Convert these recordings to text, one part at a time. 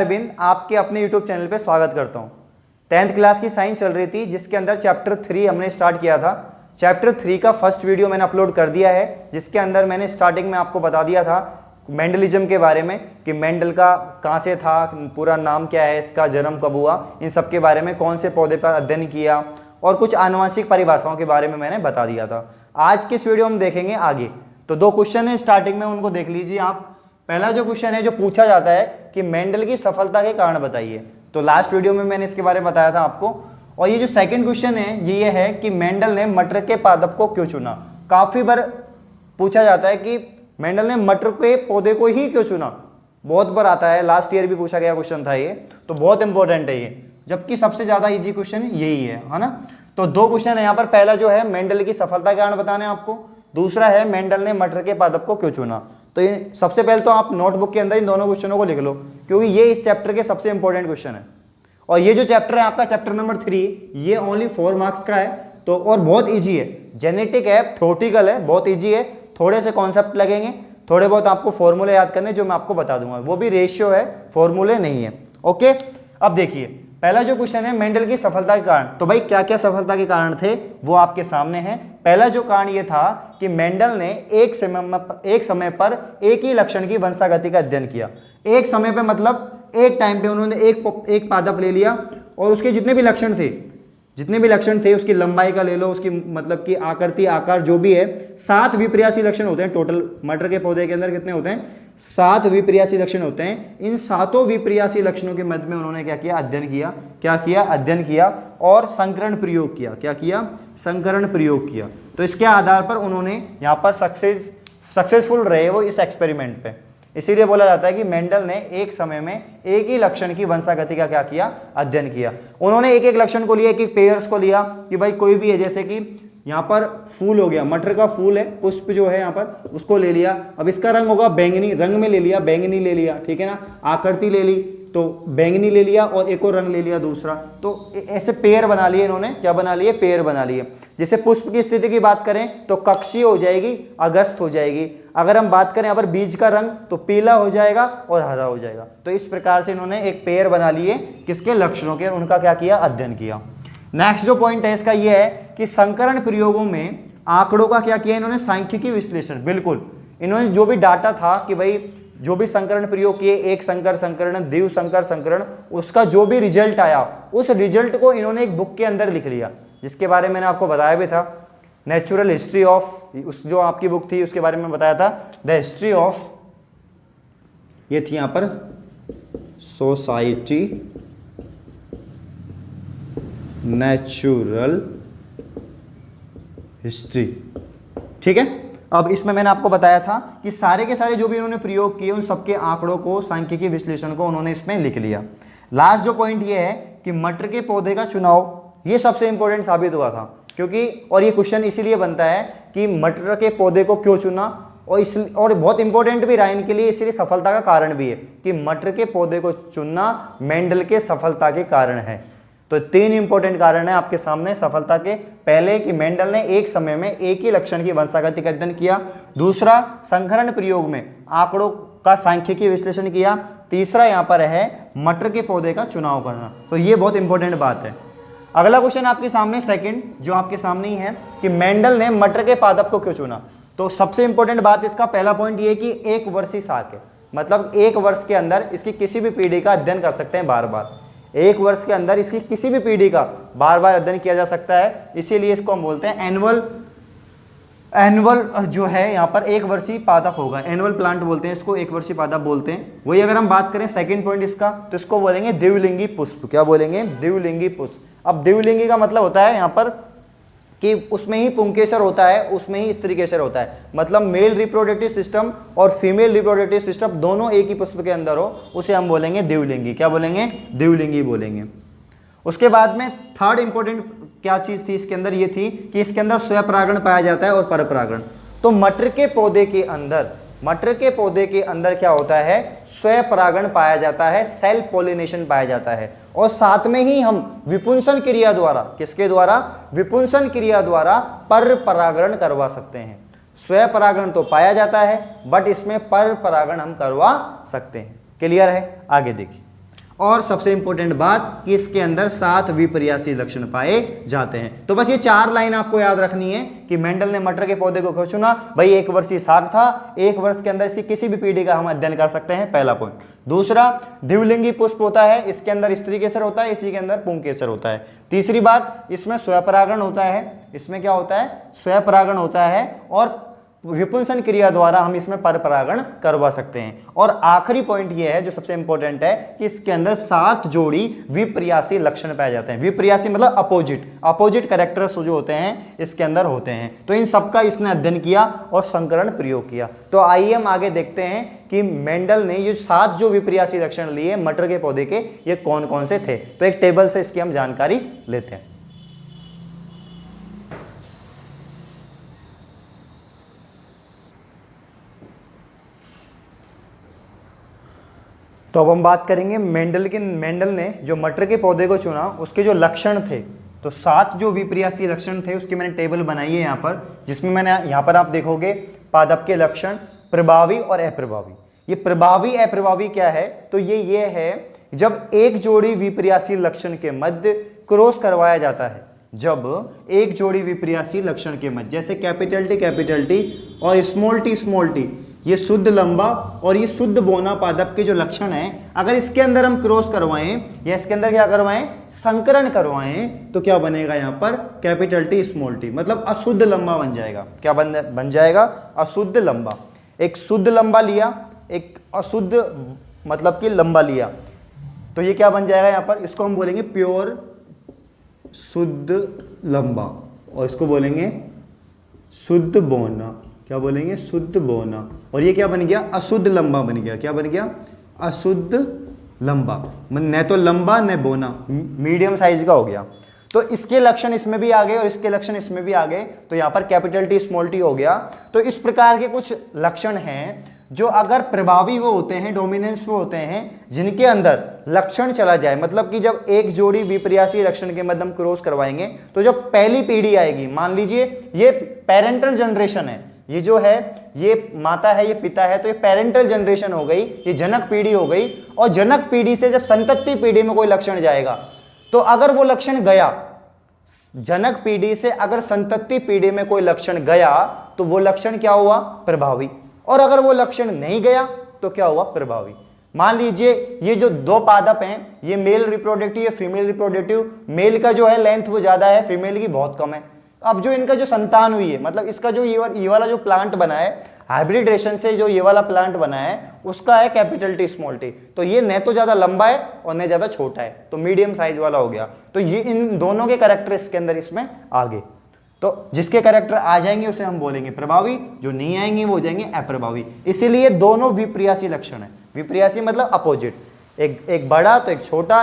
अरविंद आपके अपने YouTube channel पे स्वागत करता हूँ। 10th क्लास की साइंस चल रही थी जिसके अंदर चैप्टर 3 हमने स्टार्ट किया था। चैप्टर 3 का फर्स्ट वीडियो मैंने अपलोड कर दिया है, जिसके अंदर मैंने स्टार्टिंग में आपको बता दिया था मेंडलिज्म के बारे में कि मेंडल का कहाँ से था, पूरा नाम क्या है, इसका जन्म कब हुआ, इन सब के बारे में, कौन से पौधे पर अध्ययन किया और कुछ आनुवंशिक परिभाषाओं के बारे में मैंने बता दिया था। आज के इस वीडियो हम देखेंगे आगे। तो 2 क्वेश्चन है स्टार्टिंग में, उनको देख लीजिए आप। पहला जो क्वेश्चन है जो पूछा जाता है कि मेंडल की सफलता के कारण बताइए, तो लास्ट वीडियो में मैंने इसके बारे में बताया था आपको। और ये जो सेकंड क्वेश्चन है ये है कि मेंडल ने मटर के पादप को क्यों चुना। काफी बार पूछा जाता है कि मेंडल ने मटर के पौधे को ही क्यों चुना, बहुत बार आता है, लास्ट ईयर भी पूछा गया क्वेश्चन था ये, तो बहुत इंपॉर्टेंट है ये, जबकि सबसे ज्यादा इजी क्वेश्चन यही है ना। तो 2 क्वेश्चन है यहाँ पर। पहला जो है मेंडल की सफलता के कारण बताने आपको, दूसरा है मेंडल ने मटर के पादप को क्यों चुना। तो ये सबसे पहले तो आप नोटबुक के अंदर इन दोनों क्वेश्चनों को लिख लो, क्योंकि ये इस चैप्टर के सबसे इंपॉर्टेंट क्वेश्चन है। और ये जो चैप्टर है आपका चैप्टर नंबर 3, ये ओनली 4 मार्क्स का है, तो और बहुत इजी है, जेनेटिक है, थ्योरेटिकल है, बहुत इजी है। थोड़े से कॉन्सेप्ट लगेंगे, थोड़े बहुत आपको फॉर्मूले याद करने जो मैं आपको बता दूंगा, वो भी रेशियो है, फॉर्मूले नहीं है। ओके, अब देखिए पहला जो क्वेश्चन है मेंडल की सफलता के कारण। तो भाई क्या क्या सफलता के कारण थे वो आपके सामने हैं। पहला जो कारण ये था कि मेंडल ने एक समय पर एक ही लक्षण की वंशागति का अध्ययन किया। एक समय पे मतलब एक टाइम पे उन्होंने एक पादप ले लिया और उसके जितने भी लक्षण थे, उसकी लंबाई का ले लो, उसकी मतलब कि आकृति, आकार जो भी है, 7 विपर्यासी लक्षण होते हैं टोटल। मटर के पौधे के अंदर कितने होते हैं? 7 विपर्यासी लक्षण होते हैं। इन 7 विपर्यासी लक्षणों के मध्य में उन्होंने क्या किया? अध्ययन किया और संकरण प्रयोग किया। क्या किया? संकरण प्रयोग किया। तो इसके आधार पर उन्होंने यहाँ पर सक्सेसफुल रहे वो इस एक्सपेरिमेंट पे। इसीलिए बोला जाता है कि मेंडल ने एक समय में एक ही लक्षण की वंशागति का क्या किया? अध्ययन किया। उन्होंने एक एक लक्षण को लिया, एक पेयर्स को लिया कि भाई कोई भी है, जैसे कि यहाँ पर फूल हो गया, मटर का फूल है, पुष्प जो है यहाँ पर, उसको ले लिया। अब इसका रंग होगा बैंगनी, रंग में ले लिया, बैंगनी ले लिया, ठीक है ना। आकृति ले ली तो बैंगनी ले लिया और एक और रंग ले लिया दूसरा। तो ऐसे पेयर बना लिए इन्होंने। क्या बना लिए? पेयर बना लिए। जैसे पुष्प की स्थिति की बात करें तो कक्षीय हो जाएगी, अगस्त हो जाएगी। अगर हम बात करें अगर बीज का रंग तो पीला हो जाएगा और हरा हो जाएगा। तो इस प्रकार से इन्होंने एक पेयर बना लिए किसके? लक्षणों के। उनका क्या किया? अध्ययन किया। नेक्स्ट जो पॉइंट है इसका ये है कि संकरण प्रयोगों में आंकड़ों का क्या किया इन्होंने? सांख्यिकी विश्लेषण। बिल्कुल, इन्होंने जो भी डाटा था कि भाई जो भी संकरण प्रयोग किए, एक संकर संकरण, द्विव संकर संकरण, उसका जो भी रिजल्ट आया उस रिजल्ट को इन्होंने एक बुक के अंदर लिख लिया, जिसके बारे में मैंने आपको बताया भी था। नेचुरल हिस्ट्री ऑफ, उस जो आपकी बुक थी उसके बारे में बताया था, द हिस्ट्री ऑफ, ये थी यहां पर सोसाइटी नेचुरल हिस्ट्री, ठीक है। अब इसमें मैंने आपको बताया था कि सारे के सारे जो भी उन्होंने प्रयोग किए उन सबके आंकड़ों को, सांख्यिकी विश्लेषण को उन्होंने इसमें लिख लिया। लास्ट जो पॉइंट ये है कि मटर के पौधे का चुनाव, ये सबसे इंपॉर्टेंट साबित हुआ था, क्योंकि और ये क्वेश्चन इसीलिए बनता है कि मटर के पौधे को क्यों चुना, और बहुत इंपॉर्टेंट भी रहा इनके लिए, इसीलिए सफलता का कारण भी है कि मटर के पौधे को चुनना मेंडल के सफलता के कारण है। तो 3 इंपॉर्टेंट कारण है आपके सामने सफलता के। पहले कि मेंडल ने एक समय में एक ही लक्षण की वंशागति का अध्ययन किया। दूसरा, संकरण प्रयोग में आंकड़ों का सांख्यिकी विश्लेषण किया। तीसरा यहाँ पर है मटर के पौधे का चुनाव करना। तो ये बहुत इंपॉर्टेंट बात है। अगला क्वेश्चन आपके सामने सेकंड जो आपके सामने ही है कि मेंडल ने मटर के पादप को क्यों चुना। तो सबसे इंपॉर्टेंट बात इसका पहला पॉइंट ये कि 1 वर्षीय शाक है, मतलब 1 वर्ष के अंदर इसकी किसी भी पीढ़ी का अध्ययन कर सकते हैं बार बार। 1 वर्ष के अंदर इसकी किसी भी पीढ़ी का बार बार अध्ययन किया जा सकता है, इसीलिए इसको हम बोलते हैं एनुअल जो है यहाँ पर 1 वर्षीय पादप होगा। एनुअल प्लांट बोलते हैं इसको, 1 वर्षीय पादप बोलते हैं। वही अगर हम बात करें सेकंड पॉइंट इसका, तो इसको बोलेंगे द्विलिंगी पुष्प। क्या बोलेंगे? द्विलिंगी पुष्प। अब द्विलिंगी का मतलब होता है यहाँ पर कि उसमें ही पुंकेसर होता है, उसमें ही स्त्रीकेसर होता है, मतलब मेल रिप्रोडक्टिव सिस्टम और फीमेल रिप्रोडक्टिव सिस्टम दोनों एक ही पुष्प के अंदर हो, उसे हम बोलेंगे द्विलिंगी। क्या बोलेंगे? द्विलिंगी बोलेंगे। उसके बाद में थर्ड इंपॉर्टेंट क्या चीज थी इसके अंदर? ये थी कि इसके अंदर स्वपरागण पाया जाता है और परपरागण। तो मटर के पौधे के अंदर क्या होता है? स्वपरागण पाया जाता है, सेल्फ पॉलिनेशन पाया जाता है, और साथ में ही हम विपुंसन क्रिया द्वारा, किसके द्वारा? विपुंसन क्रिया द्वारा परपरागण करवा सकते हैं। स्वपरागण तो पाया जाता है बट इसमें परपरागण हम करवा सकते हैं। क्लियर है? आगे देखिए और सबसे इंपॉर्टेंट बात कि इसके अंदर 7 विपर्यासी लक्षण पाए जाते हैं। तो बस ये 4 लाइन आपको याद रखनी है कि मेंडल ने मटर के पौधे को क्यों चुना। भाई 1 वर्षीय साग था, 1 वर्ष के अंदर इसकी किसी भी पीढ़ी का हम अध्ययन कर सकते हैं, पहला पॉइंट। दूसरा, द्विलिंगी पुष्प होता है, इसके अंदर स्त्री केसर होता है, इसी के अंदर पुंकेसर होता है। तीसरी बात, इसमें स्वयंपरागण होता है। इसमें क्या होता है? स्वयंपरागण होता है और विपुंसन क्रिया द्वारा हम इसमें परपरागण करवा सकते हैं। और आखिरी पॉइंट ये है जो सबसे इंपॉर्टेंट है कि इसके अंदर 7 जोड़ी विपर्यासी लक्षण पाए जाते हैं। विपर्यासी मतलब अपोजिट कैरेक्टर्स जो होते हैं इसके अंदर होते हैं। तो इन सबका इसने अध्ययन किया और संकरण प्रयोग किया। तो आइए हम आगे देखते हैं कि मेंडल ने ये 7 जो विपर्यासी लक्षण लिए मटर के पौधे के, ये कौन कौन से थे। तो एक टेबल से इसकी हम जानकारी लेते हैं। तो अब हम बात करेंगे मेंडल ने जो मटर के पौधे को चुना उसके जो लक्षण थे। तो 7 जो विपर्यासी लक्षण थे उसकी मैंने टेबल बनाई है यहाँ पर, जिसमें मैंने यहाँ पर आप देखोगे पादप के लक्षण प्रभावी और अप्रभावी। ये प्रभावी अप्रभावी क्या है? तो ये है जब एक जोड़ी विपर्यासी लक्षण के मध्य क्रॉस करवाया जाता है। जब एक जोड़ी विपर्यासी लक्षण के मध्य, जैसे कैपिटल टी और स्मॉल टी, ये शुद्ध लंबा और ये शुद्ध बोना पादप के जो लक्षण हैं, अगर इसके अंदर हम क्रॉस करवाएं या इसके अंदर क्या करवाएं, संकरण करवाएं, तो क्या बनेगा यहाँ पर? कैपिटल टी स्मॉल टी, मतलब अशुद्ध लंबा बन जाएगा। क्या बन जाएगा? अशुद्ध लंबा। एक शुद्ध लंबा लिया, एक अशुद्ध मतलब कि लंबा लिया, तो ये क्या बन जाएगा यहाँ पर? इसको हम बोलेंगे प्योर शुद्ध लंबा और इसको बोलेंगे शुद्ध बोना। क्या बोलेंगे? शुद्ध बोना। और ये क्या बन गया? अशुद्ध लंबा बन गया। क्या बन गया? अशुद्ध लंबा। न तो लंबा न बोना, मीडियम साइज का हो गया। तो इसके लक्षण इसमें भी आ गए और इसके लक्षण इसमें भी आ गए, तो यहाँ पर कैपिटल टी स्मॉल टी हो गया। तो इस प्रकार के कुछ लक्षण हैं जो अगर प्रभावी वो होते हैं, डोमिनेंस वो होते हैं, जिनके अंदर लक्षण चला जाए, मतलब कि जब एक जोड़ी विपर्यासी लक्षण के मध्य हम क्रॉस करवाएंगे तो जब पहली पीढ़ी आएगी, मान लीजिए ये पेरेंटल जनरेशन है, ये जो है ये माता है, ये पिता है, तो ये पेरेंटल जनरेशन हो गई, ये जनक पीढ़ी हो गई। और जनक पीढ़ी से जब संतति पीढ़ी में कोई लक्षण जाएगा, तो अगर वो लक्षण गया, जनक पीढ़ी से अगर संतति पीढ़ी में कोई लक्षण गया, तो वो लक्षण क्या हुआ? प्रभावी। और अगर वो लक्षण नहीं गया तो क्या हुआ? प्रभावी। मान लीजिए ये जो 2 पादप हैं, ये मेल रिप्रोडक्टिव, ये फीमेल रिप्रोडक्टिव। मेल का जो है लेंथ वो ज्यादा है, फीमेल की बहुत कम है। अब जो इनका जो संतान हुई है, मतलब इसका जो ये वाला जो प्लांट बना है, हाइब्रिडेशन से जो ये वाला प्लांट बना है, उसका है कैपिटल टी स्मॉल टी। तो ये न तो ज्यादा लंबा है और न ज्यादा छोटा है, तो मीडियम साइज वाला हो गया। तो ये इन दोनों के कैरेक्टर इसके अंदर इसमें आ गए। तो जिसके कैरेक्टर आ जाएंगे उसे हम बोलेंगे प्रभावी, जो नहीं आएंगे वो हो जाएंगे अप्रभावी। इसीलिए दोनों विपर्यासी लक्षण है। विपर्यासी मतलब अपोजिट, एक बड़ा तो एक छोटा,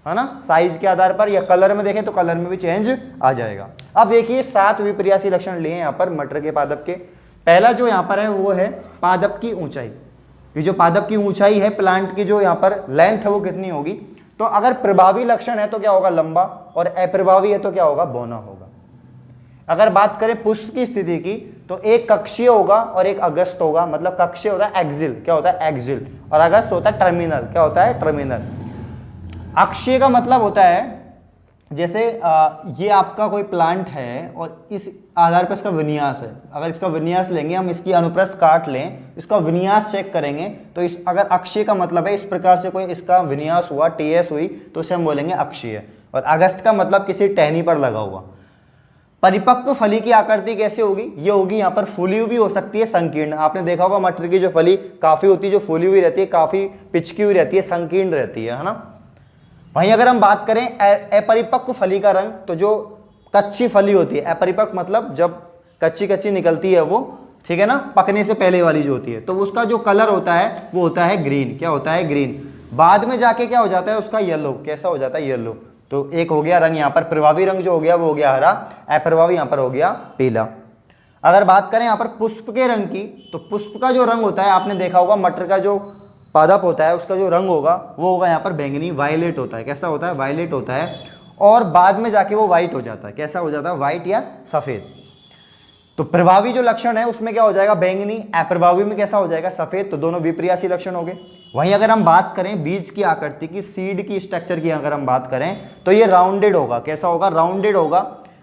है ना, साइज के आधार पर, या कलर में देखें तो कलर में भी चेंज आ जाएगा। अब देखिए 7 विपर्यासी लक्षण लिए यहाँ पर मटर के पादप के। पहला जो यहाँ पर है वो है पादप की ऊंचाई। ये जो पादप की ऊंचाई है, प्लांट की जो यहाँ पर लेंथ है वो कितनी होगी? तो अगर प्रभावी लक्षण है तो क्या होगा? लंबा, और अप्रभावी है तो क्या होगा? बौना होगा। अगर बात करें पुष्प की स्थिति की, तो एक कक्षीय होगा और एक अगस्त होगा। मतलब कक्षीय होता है एक्सिल, क्या होता है? एक्सिल, और अगस्त होता है टर्मिनल, क्या होता है? टर्मिनल। अक्षीय का मतलब होता है जैसे ये आपका कोई प्लांट है और इस आधार पर इसका विन्यास है। अगर इसका विन्यास लेंगे हम, इसकी अनुप्रस्थ काट लें, इसका विन्यास चेक करेंगे, तो इस अगर अक्षीय का मतलब है इस प्रकार से कोई इसका विन्यास हुआ, टीएस हुई, तो इसे हम बोलेंगे अक्षीय। और अगस्त का मतलब किसी टहनी पर लगा हुआ। परिपक्व फली की आकृति कैसे होगी? ये होगी यहाँ पर फूली हुई भी हो सकती है, संकीर्ण। आपने देखा होगा मटर की जो फली काफी होती है, जो फूली हुई रहती है, काफी पिचकी हुई रहती है, संकीर्ण रहती है ना। वहीं अगर हम बात करें अपरिपक्व फली का रंग, तो जो कच्ची फली होती है, अपरिपक्व मतलब जब कच्ची कच्ची निकलती है वो, ठीक है ना, पकने से पहले वाली जो होती है, तो उसका जो कलर होता है वो होता है ग्रीन। क्या होता है? ग्रीन। बाद में जाके क्या हो जाता है उसका? येलो। कैसा हो जाता है? येलो। तो एक हो गया रंग यहाँ पर प्रभावी रंग जो हो गया वो हो गया हरा, अप्रभावी यहाँ पर हो गया पीला। अगर बात करें यहाँ पर पुष्प के रंग की, तो पुष्प का जो रंग होता है, आपने देखा होगा मटर का जो पादप होता है उसका जो रंग होगा वो होगा यहाँ पर बैंगनी, वायलेट होता है। कैसा होता है? वायलेट होता है। और बाद में जाके वो व्हाइट हो जाता है। कैसा हो जाता है? व्हाइट या सफेद। तो प्रभावी जो लक्षण है उसमें क्या हो जाएगा? बैंगनी। अप्रभावी में कैसा हो जाएगा? सफेद। तो दोनों विपर्यासी लक्षण हो गए। वहीं अगर हम बात करें बीज की आकृति की, सीड की स्ट्रक्चर की अगर हम बात करें तो ये राउंडेड होगा। कैसा होगा? राउंडेड होगा।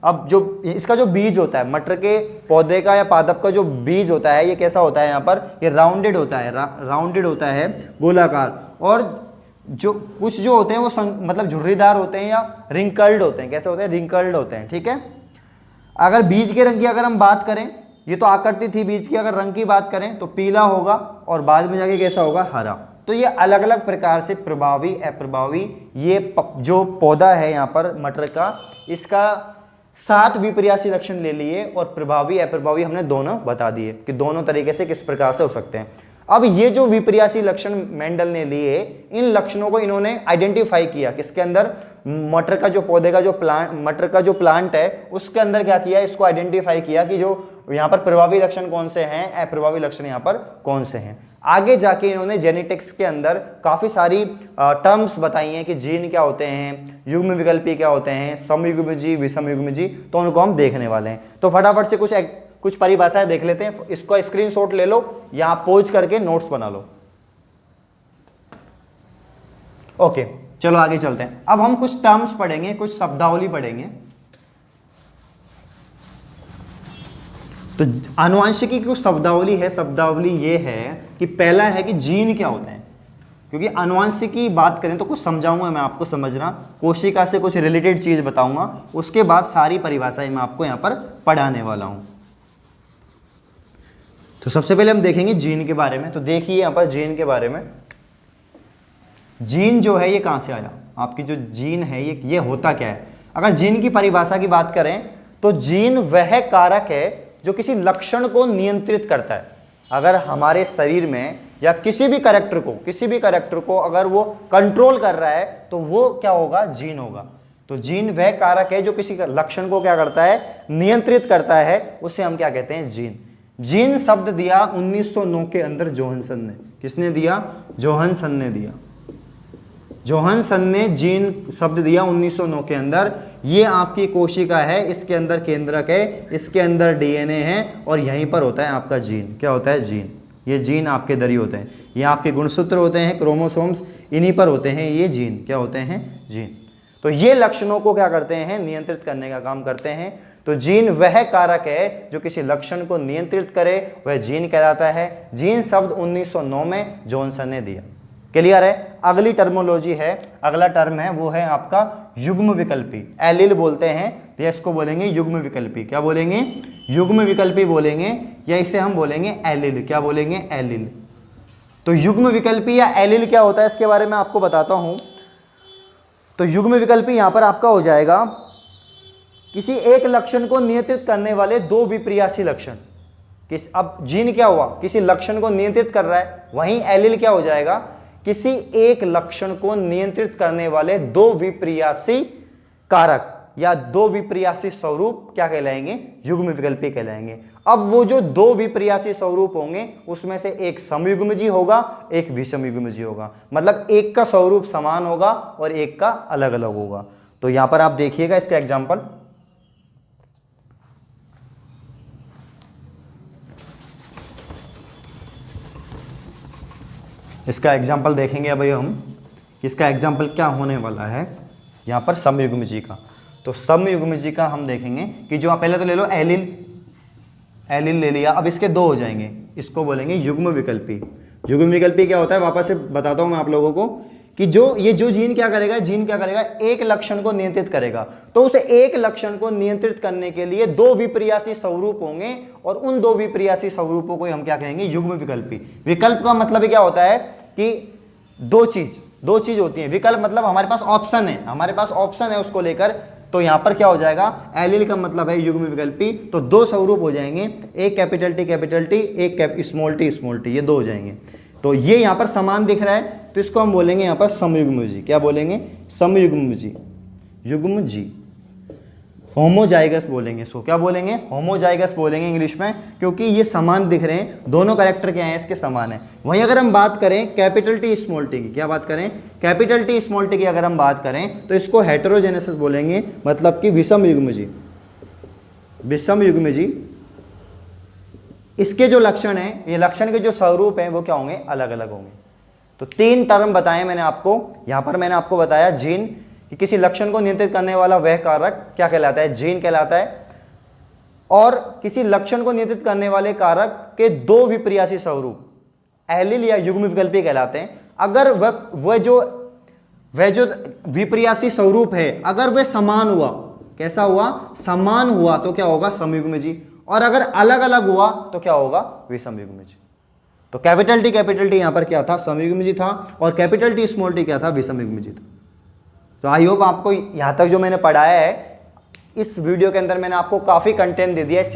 अब जो इसका जो बीज होता है, मटर के पौधे का या पादप का जो बीज होता है, ये कैसा होता है? यहाँ पर ये राउंडेड होता है, राउंडेड होता है, गोलाकार। और जो कुछ जो होते हैं वो मतलब झुर्रीदार होते हैं या रिंकल्ड होते हैं। कैसे होते हैं? रिंकल्ड होते हैं। ठीक है। अगर बीज के रंग की अगर हम बात करें, ये तो आकृति थी बीज की, अगर रंग की बात करें तो पीला होगा और बाद में जाके कैसा होगा? हरा। तो ये अलग अलग प्रकार से प्रभावी अप्रभावी ये जो पौधा है यहाँ पर मटर का, इसका 7 विपर्यासी लक्षण ले लिए और प्रभावी अप्रभावी हमने दोनों बता दिए कि दोनों तरीके से किस प्रकार से हो सकते हैं। अब ये जो विपर्यासी लक्षण मेंडल ने लिए, इन लक्षणों को इन्होंने आइडेंटिफाई किया किसके अंदर? मटर का जो पौधे का जो मटर का जो प्लांट है उसके अंदर क्या किया? इसको आइडेंटिफाई किया कि जो यहाँ पर प्रभावी लक्षण कौन से हैं, अप्रभावी लक्षण यहाँ पर कौन से हैं। आगे जाके इन्होंने जेनेटिक्स के अंदर काफ़ी सारी टर्म्स बताई हैं कि जीन क्या होते हैं, युग्म विकल्पी क्या होते हैं, समयुग्मजी, विषमयुग्मजी, तो उनको हम देखने वाले हैं। तो फटाफट से कुछ परिभाषाएं देख लेते हैं। इसको स्क्रीनशॉट ले लो या आप पोज करके नोट्स बना लो। ओके, चलो आगे चलते हैं। अब हम कुछ टर्म्स पढ़ेंगे, कुछ शब्दावली पढ़ेंगे। तो आनुवंशिकी की कुछ शब्दावली है। शब्दावली ये है कि पहला है कि जीन क्या होते हैं, क्योंकि आनुवंशिकी की बात करें तो कुछ समझाऊंगा मैं आपको, समझना। कोशिका से कुछ रिलेटेड चीज बताऊंगा, उसके बाद सारी परिभाषाएं मैं आपको यहां पर पढ़ाने वाला हूं। तो सबसे पहले हम देखेंगे जीन के बारे में। तो देखिए यहाँ पर जीन के बारे में, जीन जो है ये कहाँ से आया? आपकी जो जीन है ये होता क्या है? अगर जीन की परिभाषा की बात करें तो जीन वह कारक है जो किसी लक्षण को नियंत्रित करता है। अगर हमारे शरीर में या किसी भी कैरेक्टर को अगर वो कंट्रोल कर रहा है तो वो क्या होगा? जीन होगा। तो जीन वह कारक है जो किसी लक्षण को क्या करता है? नियंत्रित करता है। उसे हम क्या कहते हैं? जीन। जीन शब्द दिया 1909 के अंदर जोहानसन ने। किसने दिया? जोहानसन ने दिया। जोहानसन ने जीन शब्द दिया 1909 के अंदर। ये आपकी कोशिका है, इसके अंदर केंद्रक है, इसके अंदर डीएनए है और यहीं पर होता है आपका जीन। क्या होता है? जीन। ये जीन आपके दरी होते हैं, ये आपके गुणसूत्र होते हैं, क्रोमोसोम्स, इन्हीं पर होते हैं ये जीन। क्या होते हैं? जीन। तो ये लक्षणों को क्या करते हैं? नियंत्रित करने का काम करते हैं। तो जीन वह कारक है जो किसी लक्षण को नियंत्रित करे, वह जीन कहलाता है। जीन शब्द 1909 में जोहानसन ने दिया। क्लियर है? अगली टर्मोलॉजी है, अगला टर्म है वो है आपका युग्म विकल्पी। एलिल बोलते हैं या इसको बोलेंगे युग्म विकल्पी। क्या बोलेंगे? युग्म विकल्पी बोलेंगे या इसे हम बोलेंगे एलिल। क्या बोलेंगे? एलिल। तो युग्म विकल्पी या एलिल क्या होता है इसके बारे में आपको बताता हूं। तो युग्म विकल्पी यहां पर आपका हो जाएगा किसी एक लक्षण को नियंत्रित करने वाले 2 विपर्यासी लक्षण। अब जीन क्या हुआ? किसी लक्षण को नियंत्रित कर रहा है। वहीं एलिल क्या हो जाएगा? किसी एक लक्षण को नियंत्रित करने वाले 2 विपर्यासी कारक या 2 विपर्यासी स्वरूप क्या कहलाएंगे? युग्म विकल्पी कहलाएंगे। अब वो जो 2 विपर्यासी स्वरूप होंगे उसमें से एक समयुग्मजी होगा, एक विषमयुग्मजी होगा। मतलब एक का स्वरूप समान होगा और एक का अलग अलग होगा। तो यहां पर आप देखिएगा इसका एग्जाम्पल। इसका एग्जाम्पल देखेंगे अभी हम, इसका एग्जाम्पल क्या होने वाला है यहाँ पर समयुग्मजी का। तो समयुग्मजी का हम देखेंगे कि जो आप पहले तो ले लो एलिल, एलिल ले लिया। अब इसके 2 हो जाएंगे, इसको बोलेंगे युग्म विकल्पी। युग्म विकल्पी क्या होता है वापस से बताता हूँ मैं आप लोगों को कि जो जीन क्या करेगा? जीन क्या करेगा? एक लक्षण को नियंत्रित करेगा। तो उसे एक लक्षण को नियंत्रित करने के लिए 2 विपर्यासी स्वरूप होंगे और उन 2 विपर्यासी स्वरूपों को हम क्या कहेंगे? युग्म विकल्पी। विकल्प का मतलब क्या होता है कि दो चीज होती है। विकल्प मतलब हमारे पास ऑप्शन है उसको लेकर। तो यहां पर क्या हो जाएगा? एलिल का मतलब है युग्म विकल्पी। तो 2 स्वरूप हो जाएंगे, एक कैपिटल टी, एक स्मॉल टी, ये 2 हो जाएंगे। तो ये यहां पर समान दिख रहा है तो इसको हम बोलेंगे यहां पर समयुग्मजी। क्या बोलेंगे? समयुग्मजी। युग्मजी। होमोजाइगस बोलेंगे इसको। क्या बोलेंगे? होमोजाइगस बोलेंगे इंग्लिश में, क्योंकि ये समान दिख रहे हैं। दोनों कैरेक्टर क्या हैं? इसके समान है। वहीं अगर हम बात करें कैपिटल टी स्मॉल टी की, क्या बात करें? कैपिटल टी स्मॉल टी की अगर हम बात करें तो इसको हेटेरोजेनेसिस बोलेंगे, मतलब कि विषमयुग्मजी। विषमयुग्मजी। इसके जो लक्षण हैं, ये लक्षण के जो स्वरूप हैं वो क्या होंगे? अलग अलग होंगे। तो 3 टर्म बताए मैंने आपको। यहां पर मैंने आपको बताया जीन, कि किसी लक्षण को नियंत्रित करने वाला वह कारक क्या कहलाता है, जीन कहलाता है। और किसी लक्षण को नियंत्रित करने वाले कारक के 2 विपर्यासी स्वरूप एलील या युग्म विकल्पी कहलाते हैं। अगर वह जो विपर्यासी स्वरूप है अगर वह समान हुआ, कैसा हुआ, समान हुआ, तो क्या होगा, समयुग्मजी। और अगर अलग अलग हुआ तो क्या होगा, विषमयुग्मजी। तो कैपिटल टी यहां पर क्या था, समयुग्मजी था, और कैपिटल टी स्मॉल टी क्या था, विषमयुग्मजी था। तो आई होप आपको यहां तक जो मैंने पढ़ाया है इस वीडियो के अंदर मैंने आपको काफी कंटेंट दे दिया है।